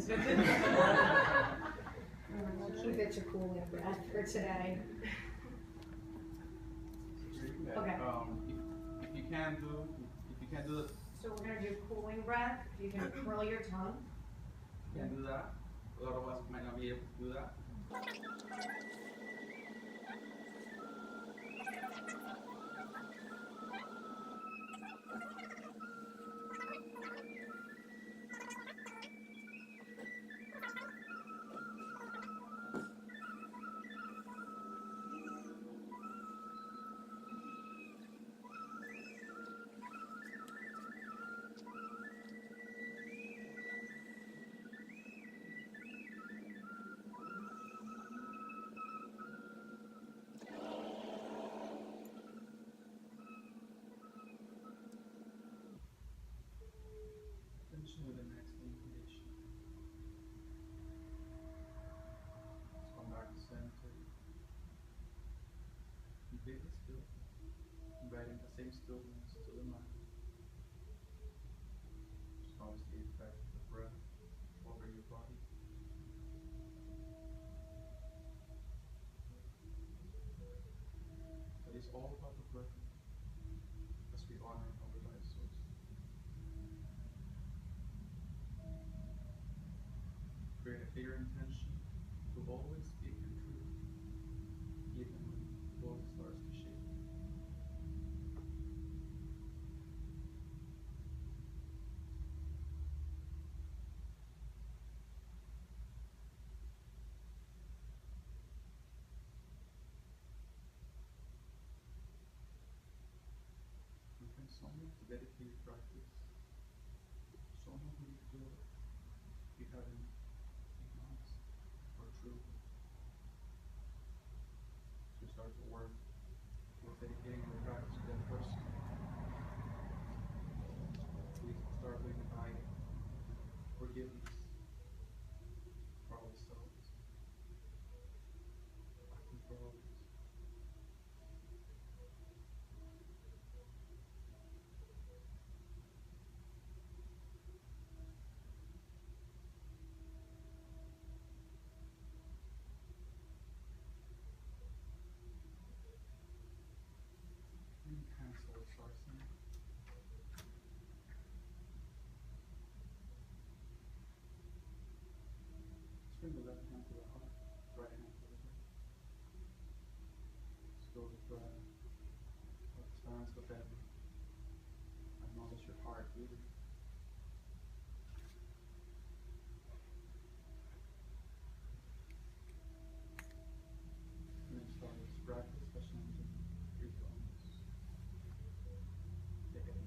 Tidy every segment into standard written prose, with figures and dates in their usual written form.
is. Keep it to cooling breath for today. Okay. If you can do it. So we're gonna do cooling breath. You can curl your tongue. You can do that. A lot of us might not be able to do that. Finish with the next inhalation. Let's come back to center. Completely still. Inviting the same stillness to the mind. Just notice the effect of the breath over your body. But it's all about the breath as we honor our life source. Create a clear intention to always speak your truth, even when the world starts to shake. You can someone to dedicate your practice, someone who you feel you haven't honest or true to start to work with dedicating your practice to that person. Please start with by forgiveness for ourselves and for others. And cancel Sarsana. Just bring the left hand to the heart, right hand to the head. Slow the breath. What stands with heaven. Acknowledge your heart beating. And then start this practice by chanting TRIKONANSA. Take it in.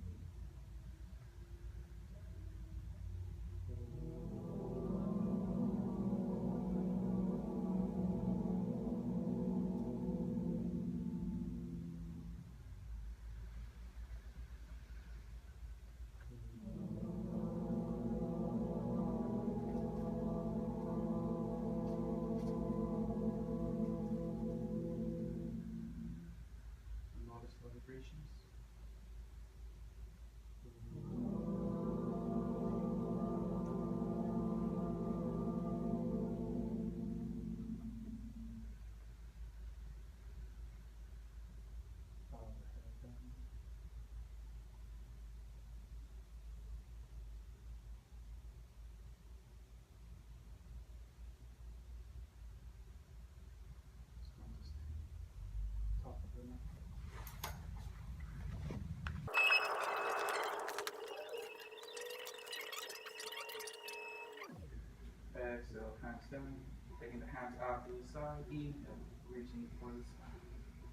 Notice the vibrations. Bow the head down. Just come to stand. Top of the neck. Exhale, hands down. Taking the hands out to the side. Inhale, reaching for the sky.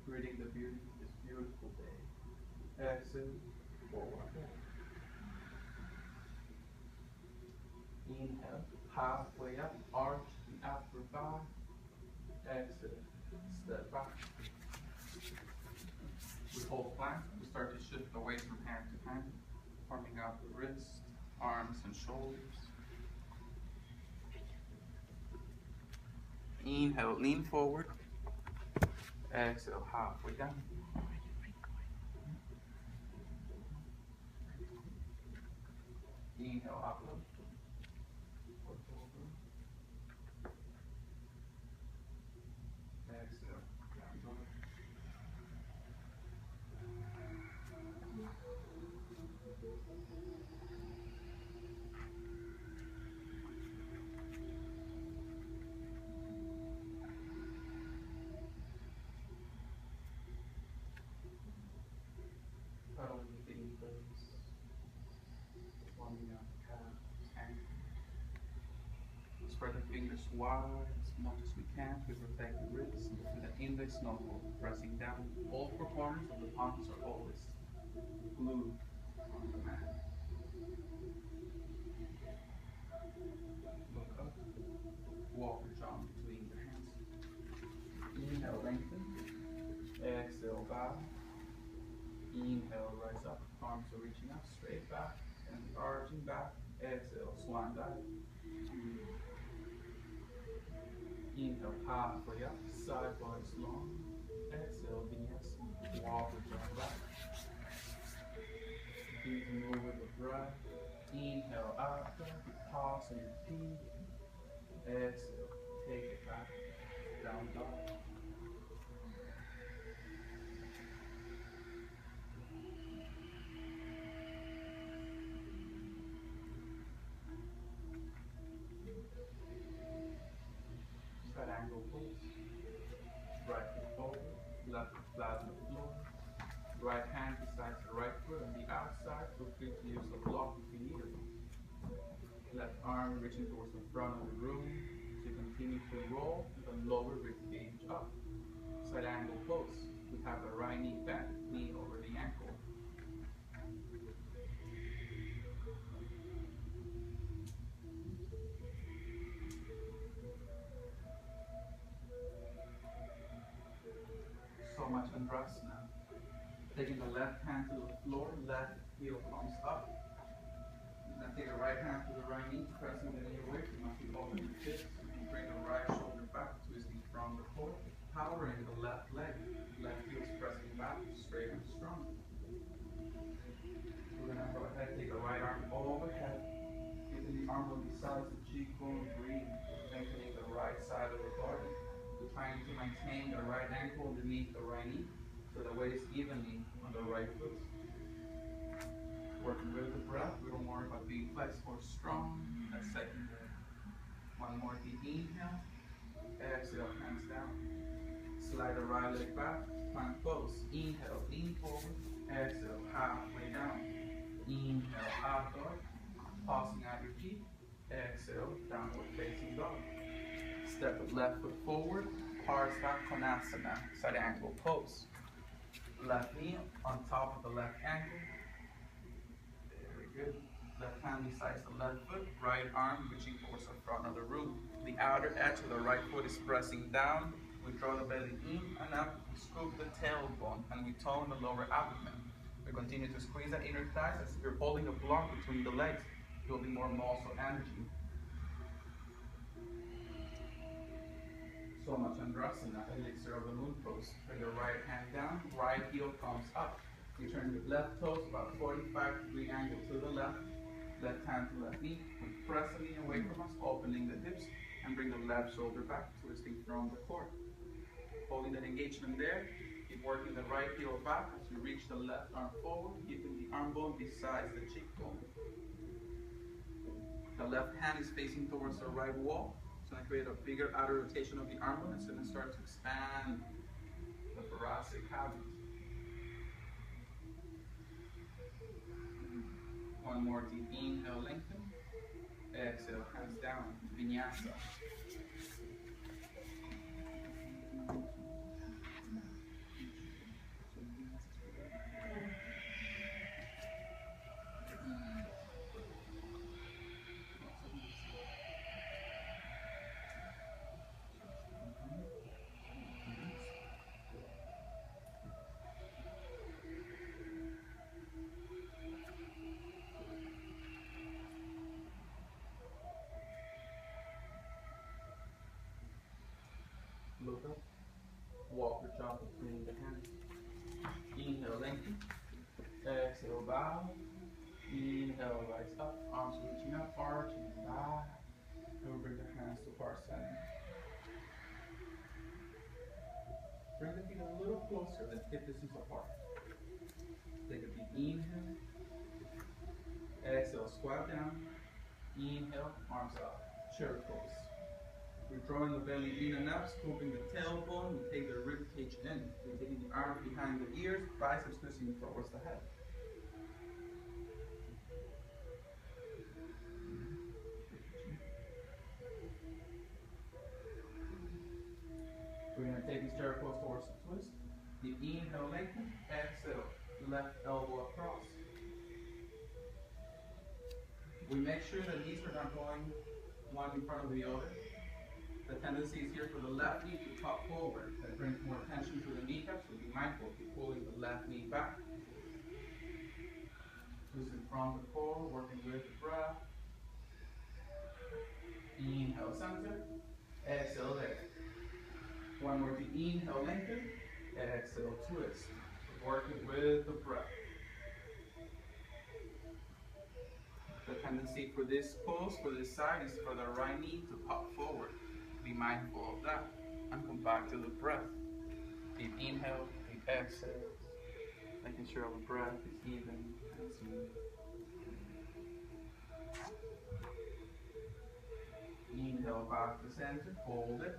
Greeting the beauty of this beautiful day. Exhale, forward. Inhale, halfway up, arch the upper thigh. Exhale, step back. We hold plank. We start to shift away from hand to hand, forming out the wrist, arms, and shoulders. Inhale, lean forward. Exhale, halfway down. Inhale, up. spread the fingers wide as much as we can to protect the wrists with the index knuckle pressing down. All four corners of the palms are always glued on the mat. Look up. Walk your jaw between your hands. Inhale, lengthen. Exhale, bow. Inhale, rise up. Arms are reaching up, straight back and arching back. Exhale, swan dive. Inhale, halfway up, side body's long. Exhale, vinyasa. Walk the jaw back. Continue to move with the breath. Inhale, out, pause on your feet. Exhale, take it back, down dog. Side angle pose. Right foot forward, left foot flat on the floor. Right hand besides the right foot on the outside. Feel free to use a block if you need it. Left arm reaching towards the front of the room. So you continue to roll with the lower rib cage up. Side angle pose. We have the right knee bent, knee over the ankle. Somachandrasana. Taking the left hand to the floor, left heel comes up. Then take the right hand to the right knee, pressing the knee away from us. We open the fist. Bring the right shoulder back, twisting from the core. Powering the left leg. Left heel is pressing back, straight and strong. We're going to go ahead, take the right arm overhead. Keeping the arm on besides the cheekbone, breathe. Lengthening the right side of the body. We're trying to maintain the right ankle underneath the right knee, so the weight is evenly on the right foot. Working with the breath, we don't worry about being flexible or strong. That second breath. One more deep inhale. Exhale, hands down. Slide the right leg back, plank pose. Inhale, lean forward. Exhale, halfway down. Inhale, out dog. Pausing at your feet. Exhale, downward facing dog. Step the left foot forward. PARSVAKONASANA, side ankle pose. Left knee on top of the left ankle. Very good. Left hand besides the left foot. Right arm reaching towards the front of the room. The outer edge of the right foot is pressing down. We draw the belly in and up. We scoop the tailbone and we tone the lower abdomen. We continue to squeeze the inner thighs as if you're holding a block between the legs. Building more muscle energy. Somachandrasana, elixir of the moon pose. Bring your right hand down, right heel comes up. You turn your left toes about 45-degree angle to the left. Left hand to left knee. We press the knee away from us, opening the hips, and bring the left shoulder back, twisting from the core. Holding that engagement there. Keep working the right heel back as you reach the left arm forward, keeping the arm bone besides the cheekbone. The left hand is facing towards the right wall. It's going to create a bigger outer rotation of the arm bone. It's going to start to expand the thoracic cavity. One more deep inhale, lengthen. Exhale, hands down, vinyasa. Look up, walk your jaw between the hands. Inhale, lengthen. Exhale, bow. Inhale, rise up. Arms reaching up, arching back. And we'll bring the hands to Parsvakona. Bring the feet a little closer than hip distance apart. Take a deep inhale. Exhale, squat down. Inhale, arms up. Chair pose. We're drawing the belly in and up, scooping the tailbone. We take the rib cage in. We're taking the arms behind the ears, biceps twisting towards the head. pose towards the twist. Deep inhale, lengthen. Exhale, left elbow across. We make sure that knees are not going one in front of the other. The tendency is here for the left knee to pop forward. That brings more tension to the kneecaps, so be mindful. Keep pulling the left knee back. Loosen from the core, working with the breath. Inhale, center. Exhale, there. One more deep inhale, lengthen. Exhale, twist. Working with the breath. The tendency for this pose, for this side, is for the right knee to pop forward. Be mindful of that. And come back to the breath. Deep inhale, deep exhale. Making sure our breath is even and smooth. Inhale back to center, hold it.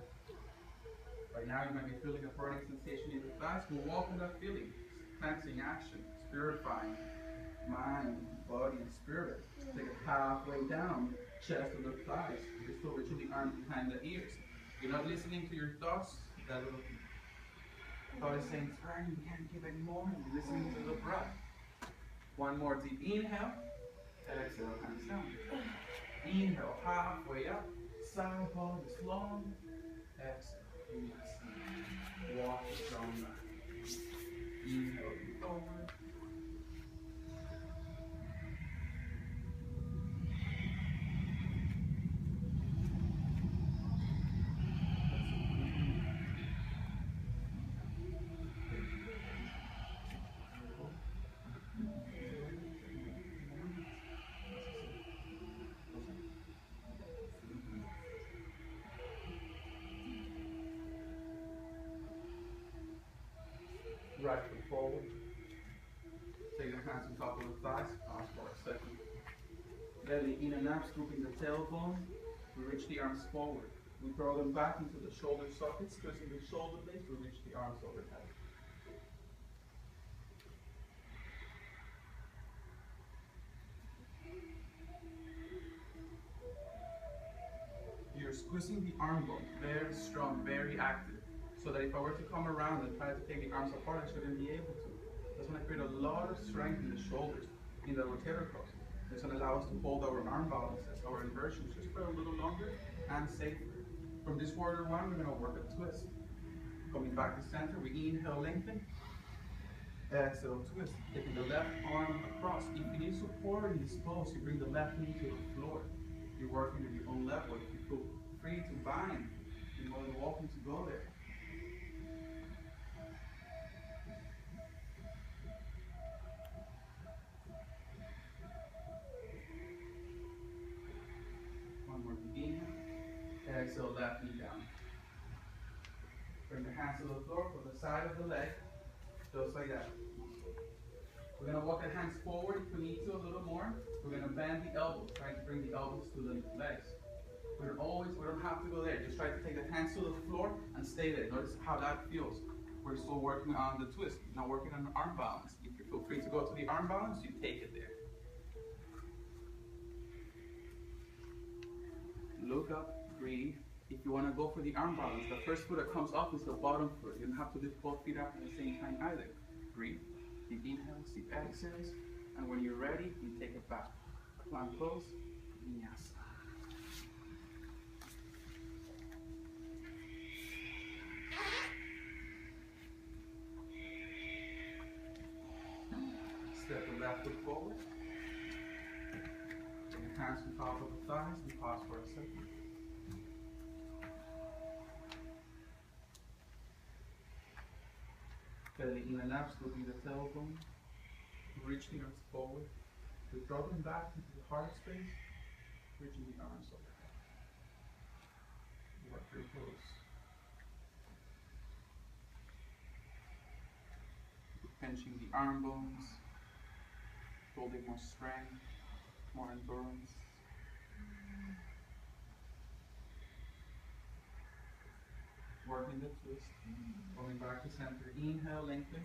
Right now you might be feeling a burning sensation in the thighs. We'll walk in that feeling. Cleansing action, purifying mind, body, and spirit. Take it halfway down, chest to the thighs. Just over to the arms behind the ears. You're not listening to your thoughts. That little thought is saying, turn, you can't give any more. You're listening to the breath. One more deep inhale. Exhale, hands down. Inhale, halfway up. Side body is long. Exhale. Yes. Walk the strong back. Inhale, forward. Right foot forward. Take the hands on top of the thighs. Pause for a second. Belly in and out, scooping the tailbone. We reach the arms forward. We throw them back into the shoulder sockets, twisting the shoulder blades. We reach the arms overhead. You're squeezing the arm bone, very strong, very active. So that if I were to come around and try to take the arms apart, I shouldn't be able to. That's going to create a lot of strength in the shoulders, in the rotator cuffs. It's going to allow us to hold our arm balances, our inversions, just for a little longer and safer. From this warrior one, we're going to work a twist. Coming back to center, we inhale, lengthen. Exhale, twist. Taking the left arm across. If you need support in this pose, you bring the left knee to the floor. You're working at your own level. If you feel free to bind, you're more than welcome to go there. Exhale, left knee down. Bring the hands to the floor from the side of the leg, just like that. We're going to walk the hands forward if we need to a little more. We're going to bend the elbows, trying to bring the elbows to the legs. We don't have to go there. Just try to take the hands to the floor and stay there. Notice how that feels. We're still working on the twist, not working on the arm balance. If you feel free to go to the arm balance, you take it there. Look up. Breathe. If you want to go for the arm balance, the first foot that comes up is the bottom foot. You don't have to lift both feet up at the same time either. Breathe. Deep inhales, deep exhales, and when you're ready, you take it back. Plank pose, vinyasa. Step the left foot forward. Bring your hands on top of the thighs and pause for a second. Belly in and out, scooping the tailbone. Reach the arms forward. We draw them back into the heart space, reaching the arms overhead. Work your pose. Pinching the arm bones, building more strength, more endurance. Working the twist, going back to center. Inhale, lengthen.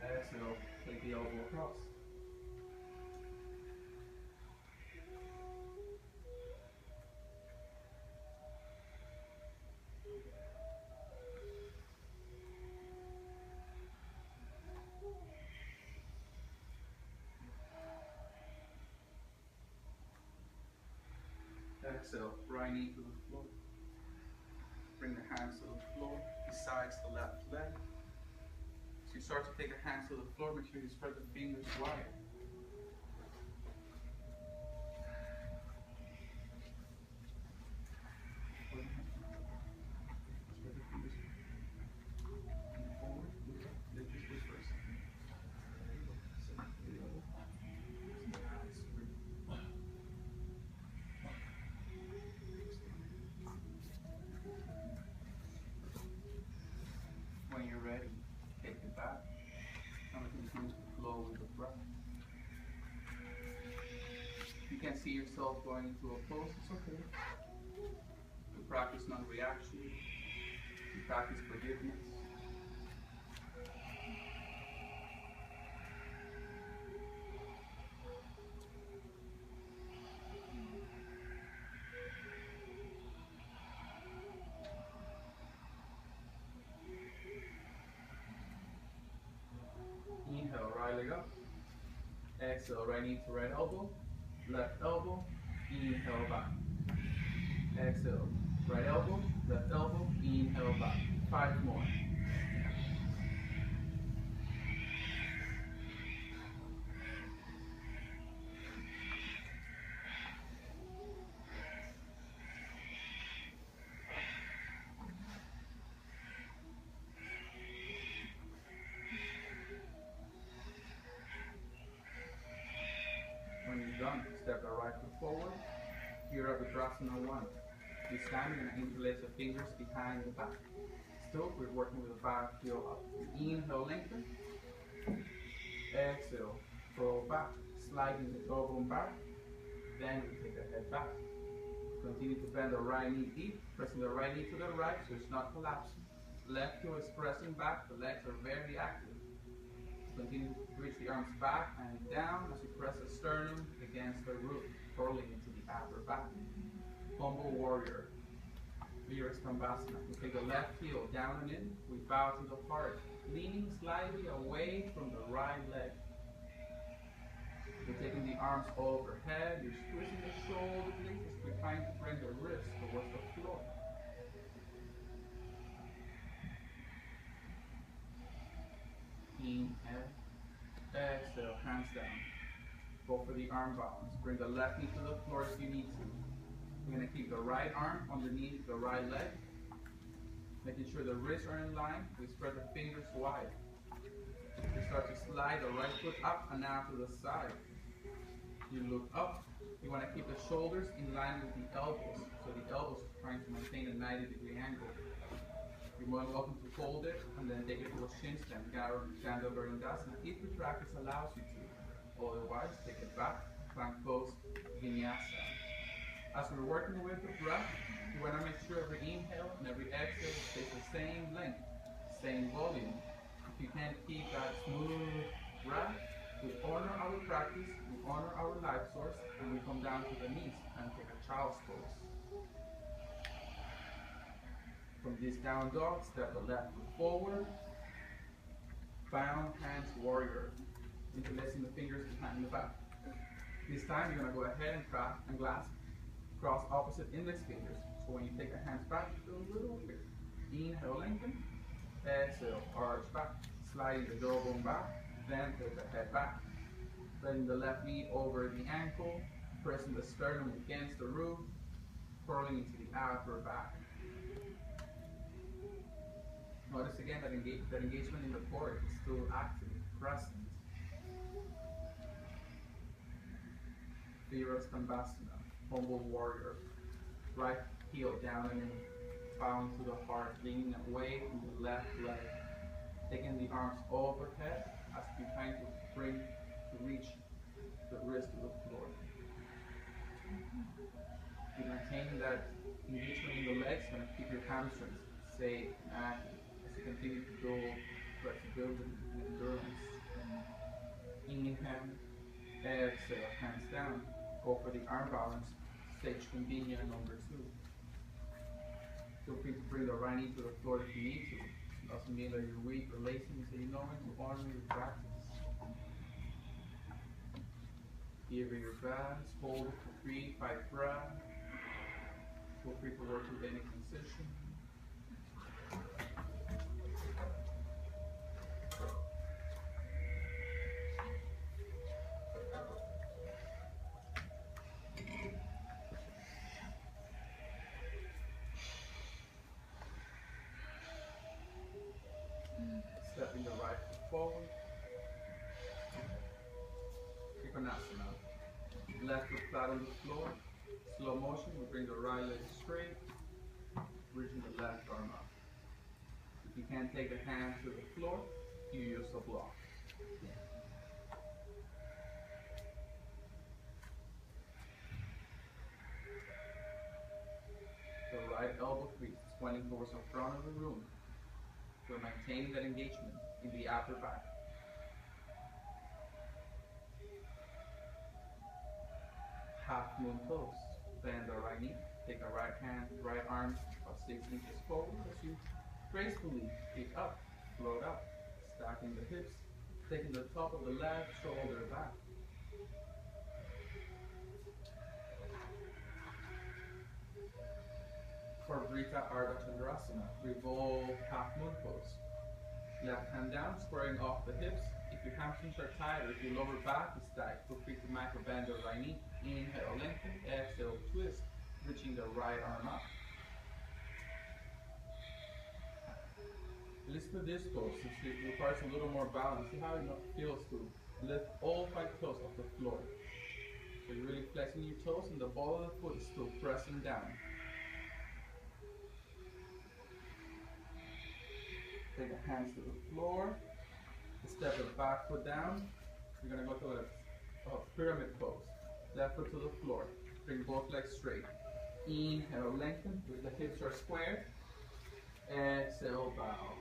Exhale, take the elbow across. Exhale, right knee to the floor. Bring the hands to the floor, besides the left leg. So you start to take the hands to the floor, make sure you spread the fingers wide. Spread the fingers forward, look up, lift your foot first. When you're ready, take it back. I'm going to continue to flow with the breath. If you can't see yourself going into a pose, it's okay. You practice non-reaction. You practice forgiveness. Inhale, right leg up. Exhale, right knee to right elbow. Left elbow. Inhale back. Exhale, right elbow. Left elbow. Inhale back. 5 more. When you're done, step the right foot forward. VIRABHADRASANA 1. You stand and interlace your fingers behind the back. Still, we're working with the back heel up. Inhale, lengthen. Exhale, throw back. Sliding the tailbone back. Then we take the head back. Continue to bend the right knee deep. Pressing the right knee to the right so it's not collapsing. Left heel is pressing back. The legs are very active. Continue to reach the arms back and down as you press the sternum against the roof, curling into the upper back. Humble warrior. VRIKSHASANA. We take the left heel down and in. We bow to the heart, leaning slightly away from the right leg. You're taking the arms overhead. You're squeezing the shoulder blades. We're trying to bring the wrist towards the floor. Inhale. Exhale, hands down. Go for the arm balance. Bring the left knee to the floor if you need to. We're going to keep the right arm underneath the right leg. Making sure the wrists are in line. We spread the fingers wide. You start to slide the right foot up and out to the side. You look up. You want to keep the shoulders in line with the elbows. So the elbows are trying to maintain a 90-degree angle. You're more than welcome to fold it and then take it to a shin stand, GHANDA VRIKSHASANA, if your practice allows you to. Otherwise, take it back, plank pose, vinyasa. As we're working with the breath, you want to make sure every inhale and every exhale stays the same length, same volume. If you can't keep that smooth breath, we honor our practice, we honor our life source, and we come down to the knees and take a child's pose. From this down dog, step the left foot forward. Bound hands warrior. Interlacing the fingers behind the back. This time you're going to go ahead and grasp cross opposite index fingers. So when you take the hands back, do a little bit. Inhale, lengthen. Exhale, arch back. Sliding the jawbone back. Then take the head back. Letting the left knee over the ankle. Pressing the sternum against the roof. Curling into the upper back. Notice again that engagement in the core is still active, present. VRIKSHASANA, humble warrior. Right heel down and in, bowing to the heart, leaning away from the left leg. Taking the arms overhead as you're trying to reach the wrist to the floor. You're maintaining that engagement in the legs, going to keep your hamstrings safe and active. Continue to build flexibility and endurance. Inhale, exhale, hands down. Go for the arm balance. Stage Koundinya number 2. Feel free to bring the right knee to the floor if you need to. It doesn't mean that you're weak or lazy, so you know when to honor your practice. Give it your best. Hold it for 3, 5 breaths. Feel free to work with any position. Stepping the right foot forward. TRIKONANASA. Left foot flat on the floor. Slow motion, we bring the right leg straight, reaching the left arm up. If you can't take the hands to the floor, you use a block. The right elbow crease is pointing towards the front of the room. We're maintaining that engagement in the upper back. Half moon pose. Bend the right knee. Take the right hand, right arm about 6 inches forward as you gracefully pick up, float up, stacking the hips, taking the top of the left shoulder back. FORMIDABLE ARDHA CHANDRASANA. Revolve half moon pose. Left hand down, squaring off the hips. If your hamstrings are tight or if your lower back is tight, feel free to micro bend the right knee. Inhale, lengthen. Exhale, twist, reaching the right arm up. Listen to this pose, since it requires a little more balance. See how it feels to lift all 5 toes off the floor. So you're really flexing your toes and the ball of the foot is still pressing down. Take the hands to the floor. Step the back foot down. You're going to go to a pyramid pose. Left foot to the floor. Bring both legs straight. Inhale, lengthen. The hips are squared. Exhale, bow.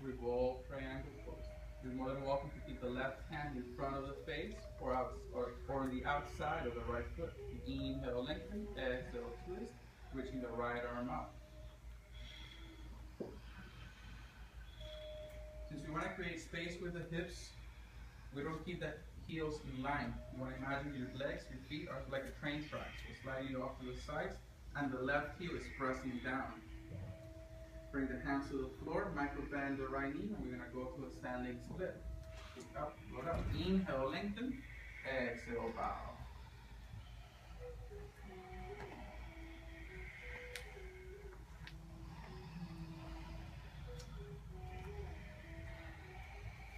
Revolve triangle pose. You're more than welcome to keep the left hand in front of the face or on the outside of the right foot. Inhale, lengthen. Exhale, twist, reaching the right arm up. Since we want to create space with the hips, we don't keep the heels in line. You want to imagine your legs, your feet are like a train track, so sliding off to the sides, and the left heel is pressing down. Bring the hands to the floor, micro bend the right knee, and we're going to go to a standing split. Pick up, float up, inhale, lengthen, exhale, bow.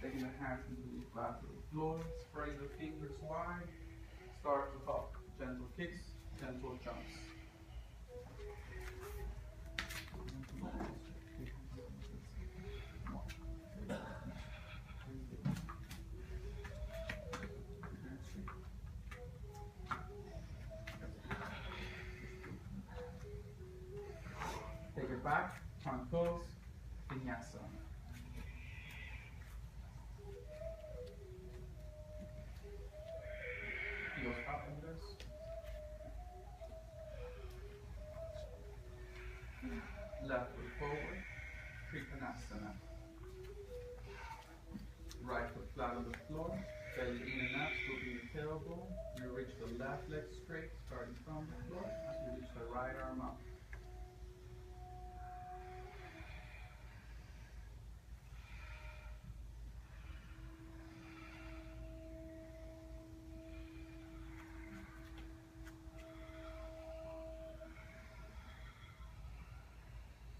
Taking the hands completely flat to the floor, spread the fingers wide, start to hop, gentle kicks, gentle jumps. Take it back, front pose, vinyasa. Heels up in this. Left foot forward, TRIKONANSANA. Right foot flat on the floor, belly in and up, scooping the tailbone. You reach the left leg straight, starting from the floor, as you reach the right arm up.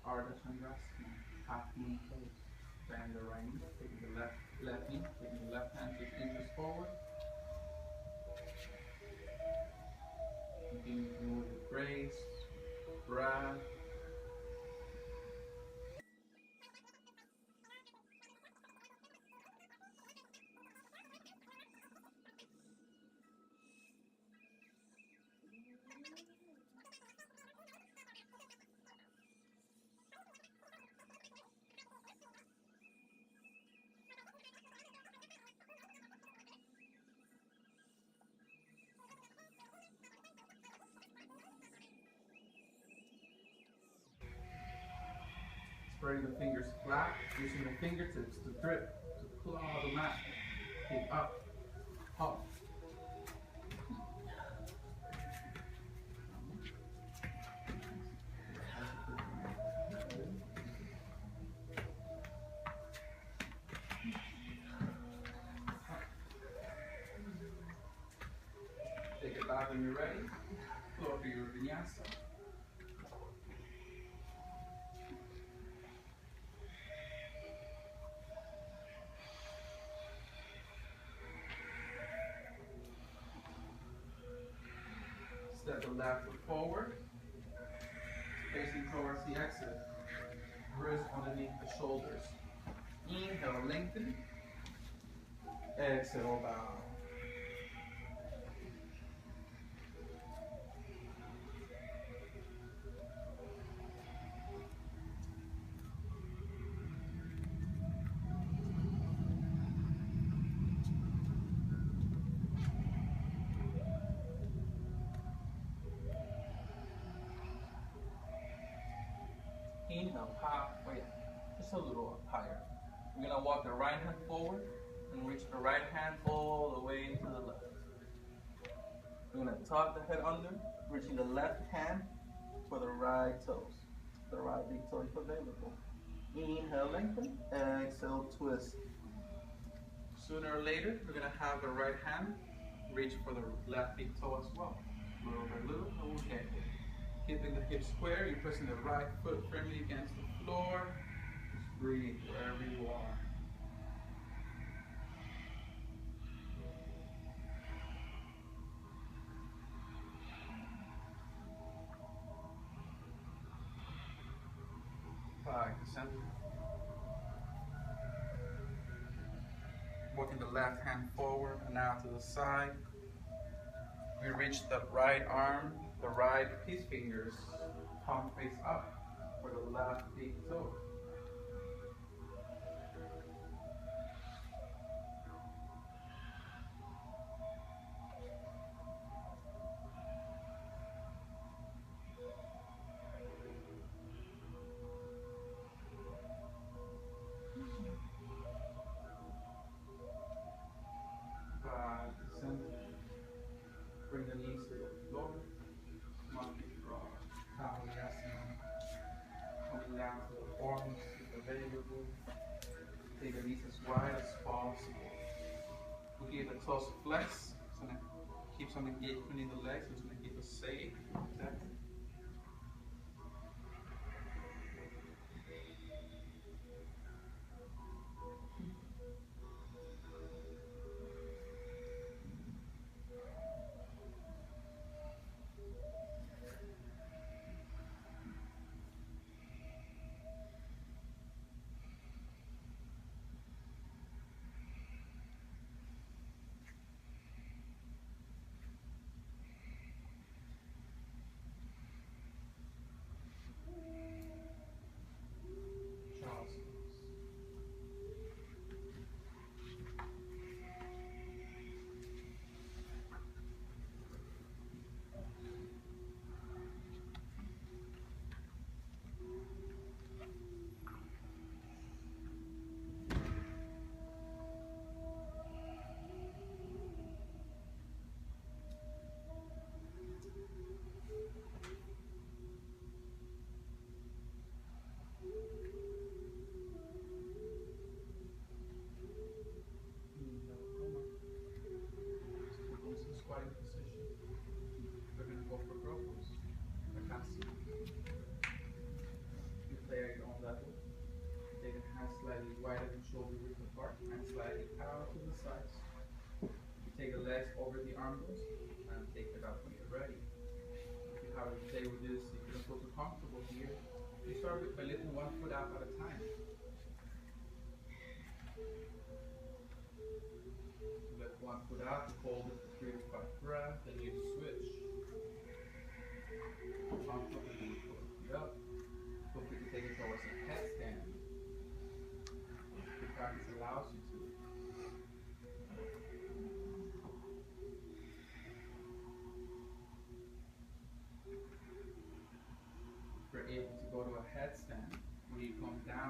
ARDHA CHANDRASANA, half moon pose. Bend the right knee, taking the left knee, taking the left hand 6 inches forward. Continue to move with grace, breath. spreading the fingers flat, using the fingertips to grip, to claw the mat. Keep up, up. Take it back when you're ready. Floor to your vinyasa. Step the left foot forward, facing towards the exit. Wrist underneath the shoulders. Inhale, lengthen. Exhale, bow. Inhale, halfway, just a little up higher. We're gonna walk the right hand forward and reach the right hand all the way to the left. We're gonna tuck the head under, reaching the left hand for the right toes. The right big toe if available. Inhale, lengthen. Exhale, twist. Sooner or later, we're gonna have the right hand reach for the left big toe as well. Little by little, and we'll get there. Keeping the hips square, you're pressing the right foot firmly against the floor. Just breathe wherever you are. Back to center. Working the left hand forward and now to the side. We reach the right arm, the right peace fingers, palm face up for the left big toe. Back to center. Bring the knees to the floor. Monkey frog. KOUNDINYA'S. Coming down to the forearms if available. Take the knees as wide as possible. We give the toes flex. It's gonna keep some engagement in the legs. It's gonna keep us safe. Exactly. Squatting position. We're going to go for growths. You play at your own level. Take the hands slightly wider than shoulder width apart and slightly out to the sides. You take the legs over the arms and take it up when you're ready. If you have to play with this, if you don't feel too comfortable here, you start by lifting one foot up at a time. Lift one foot out, hold it for 3 to 5 breaths, then you switch. Comfortably pull it up. Feel free to take it towards a headstand. The practice allows you to. If you're able to go to a headstand, when you come down,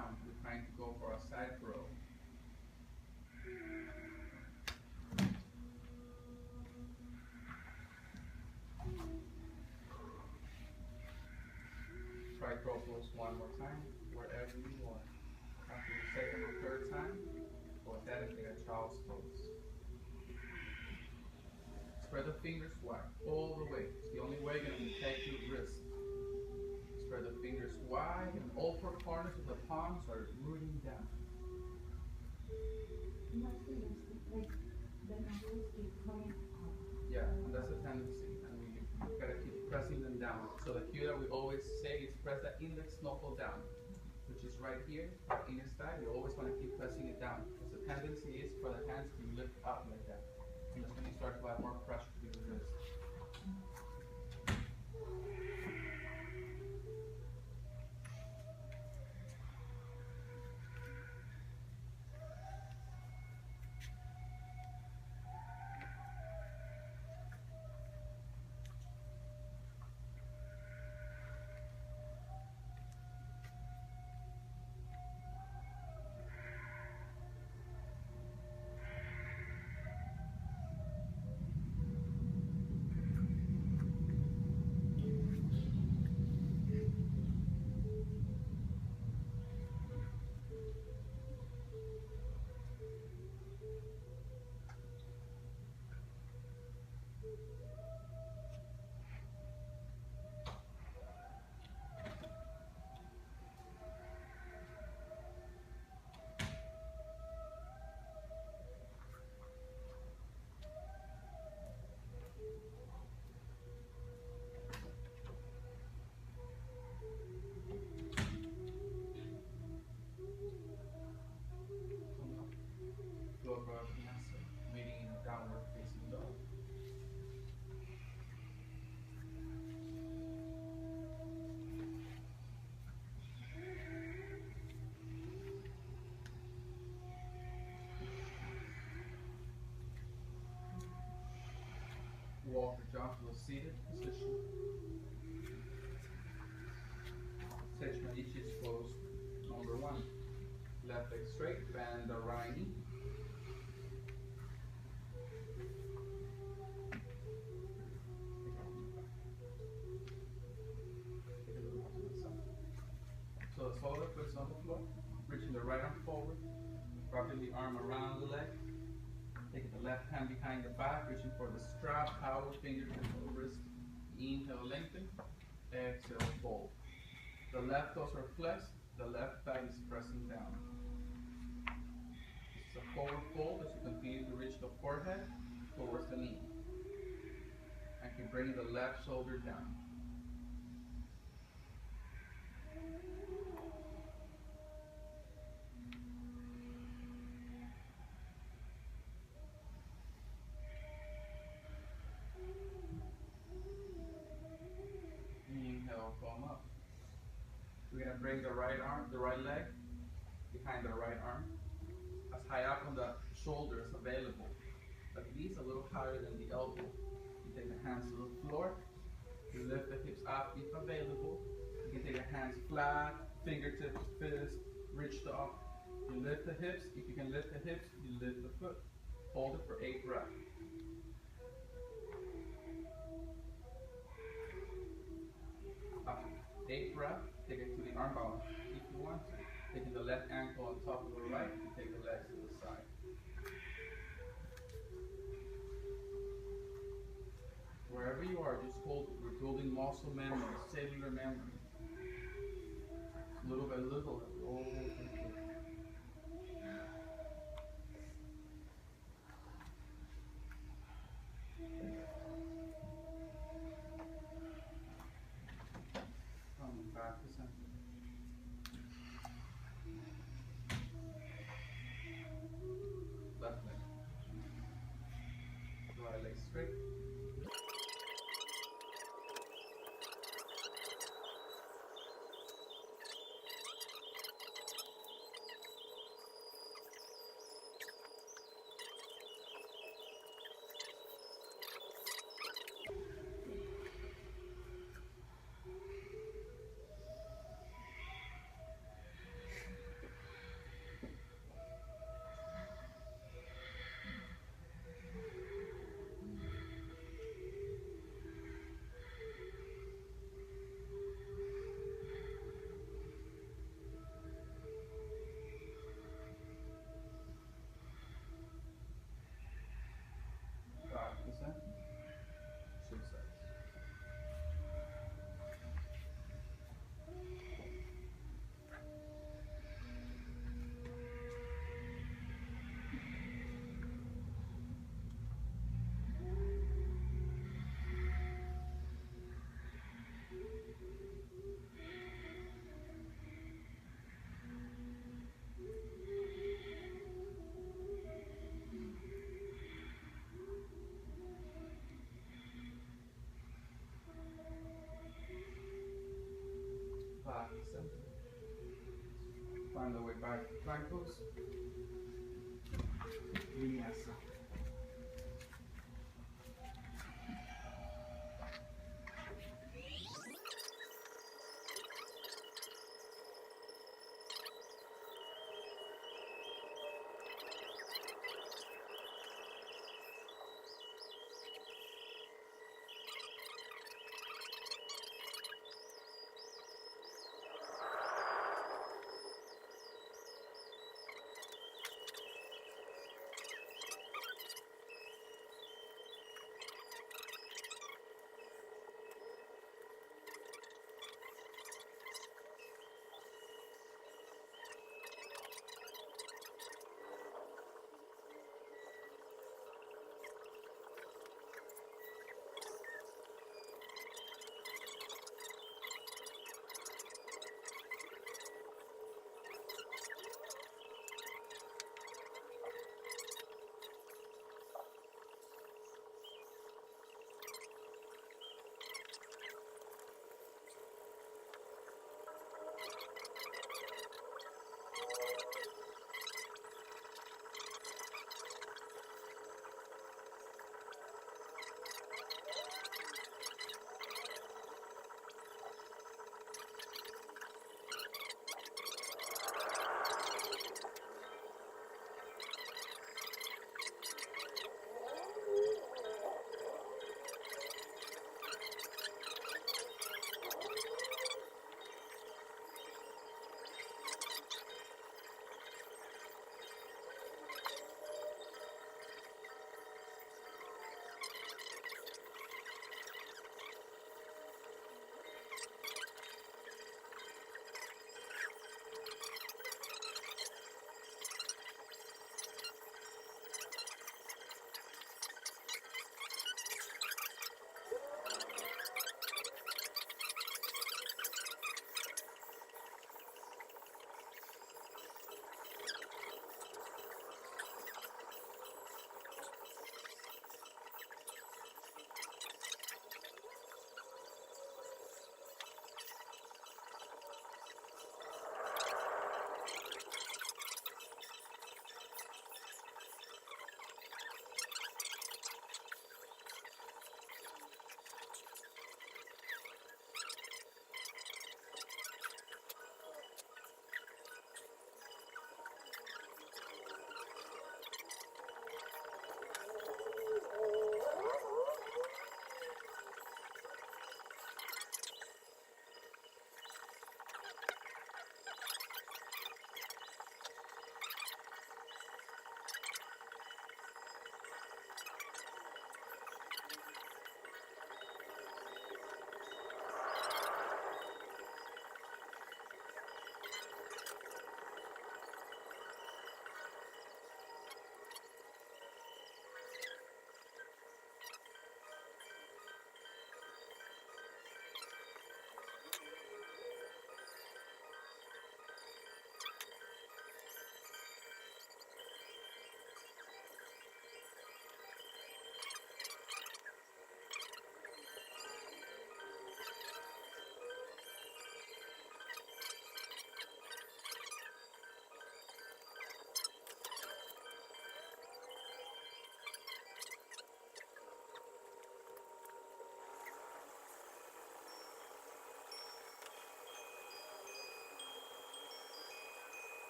propose one more time, wherever you are. After the second or third time, go ahead and take a child's pose. Spread the fingers wide, all the way. It's the only way you're going to protect your wrist. Spread the fingers wide, and all four corners of the palms are rooting down. Yeah, and that's a tendency, and you gotta keep pressing them down. So the cue that we always say is press that index knuckle down, which is right here, the inner side. You always want to keep pressing it down, because the tendency is for the hands to lift up like that. And that's when you start to add more pressure to the wrist. Overtone, meaning in a downward facing dog. Walk or jump to a seated position. MARICHI'S pose number 1. Left leg straight, bend the right knee. So the shoulder puts on the floor, reaching the right arm forward, wrapping the arm around the leg, taking the left hand behind the back, reaching for the strap, power fingertips to the wrist. Inhale, lengthen, exhale, fold. The left toes are flexed, the left thigh is pressing down. This is a forward fold as you continue to reach the forehead towards the knee. And keep bringing the left shoulder down. Inhale, palm up. We're going to bring the right leg behind the right arm, as high up on the shoulder as available, but these a little higher than the elbow. You take the hands to the floor, you lift the hips up if available. You can take the hands flat, fingertips, fist, reach up. You lift the hips. If you can lift the hips, you lift the foot. Hold it for 8 breaths. After 8 breaths, take it to the arm balance if you want to. Taking the left ankle on top of the right, you take the legs to the side. Wherever you are, just hold it. We're building muscle memory, cellular memory. Little by little, all coming back to center. Left leg. Right leg straight. On the way back, plank pose. Vinyasa.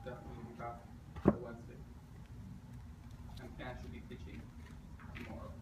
Definitely be back for Wednesday. And Ken should be teaching tomorrow.